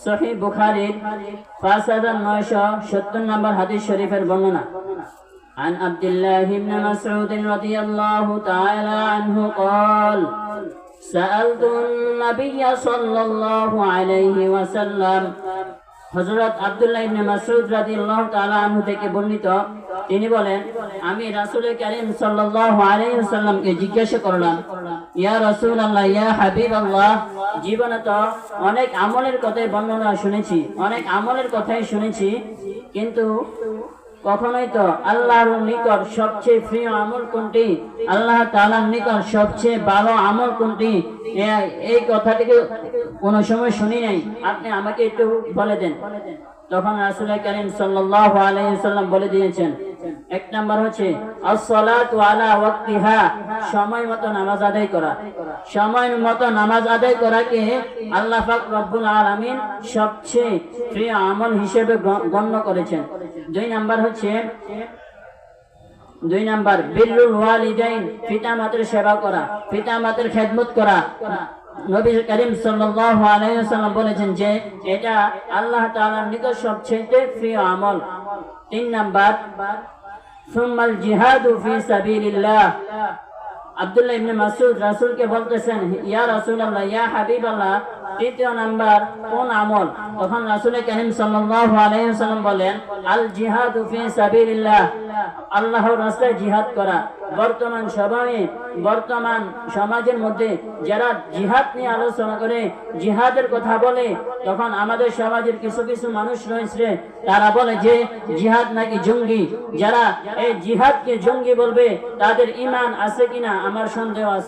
সহিহ বুখারীর 5970 নম্বর হাদিস শরীফের বর্ণনা। عن عبد الله بن مسعود رضي الله تعالى عنه قال سألت النبي صلى الله عليه وسلم হযরত আব্দুল্লাহ ইবনে মাসউদ রাদিয়াল্লাহু তাআলা আনহু থেকে বর্ণিত, তিনি বলেন, আমি রাসূল কারীম সাল্লাল্লাহু আলাইহি ওয়াসাল্লামকে জিজ্ঞাসা করলাম, ইয়া রাসূলুল্লাহ, ইয়া হাবিবাল্লাহ, জীবনে তো অনেক আমলের কথাই বর্ণনা শুনেছি, অনেক আমলের কথাই শুনেছি, কিন্তু কখনোই তো আল্লাহর নিকট সবচেয়ে প্রিয় আমল কোনটি, আল্লাহ তাআলার নিকট সবচেয়ে ভালো আমল কোনটি, এই কথাটিকে কোনো সময় শুনি নাই, আপনি আমাকে একটু বলে দেন। তখন রাসূল কারীম সাল্লাল্লাহু আলাইহি ওয়াসাল্লাম বলে দিয়েছেন, এক নাম্বার হচ্ছে as-salatu ala waqtiha, সময় মতো নামাজ আদায় করা। সময় মতো নামাজ আদায় করাকে আল্লাহ পাক রব্বুল আলামিন সবচেয়ে প্রিয় আমল হিসেবে গণ্য করেছেন। দুই নাম্বার বিররুল ওয়ালিদাইন, পিতামাতার সেবা করা, পিতামাতার খেদমত করা। নবী করিম সাল্লাল্লাহু আলাইহি ওয়াসাল্লাম বলেছেন যে এটা আল্লাহ তাআলার নিকট সবচেয়ে প্রিয় আমল। তিন নাম্বার সুম্মাল জিহাদু ফি সাবিলিল্লাহ। আব্দুল্লাহ ইবনে মাসউদ রাসূলকে বলতেছেন, ইয়া রাসূলুল্লাহ, ইয়া হাবিবাল্লাহ, তৃতীয় নাম্বার কোন আমল? তখন রাসূল কারীম সাল্লাল্লাহু আলাইহি ওয়াসাল্লাম বলেন, আল জিহাদু ফি সাবিলিল্লাহ, আল্লাহর রাস্তায় জিহাদ করা। বর্তমান সমাজের মধ্যে যারা জিহাদ নিয়ে আলোচনা করে, জিহাদের কথা বলে, তখন আমাদের সমাজের কিছু কিছু মানুষ রয়েছে, তারা বলে যে জিহাদ নাকি জঙ্গি। যারা এই জিহাদকে জঙ্গি বলবে, তাদের ঈমান আছে কিনা আমার সন্দেহ আছে।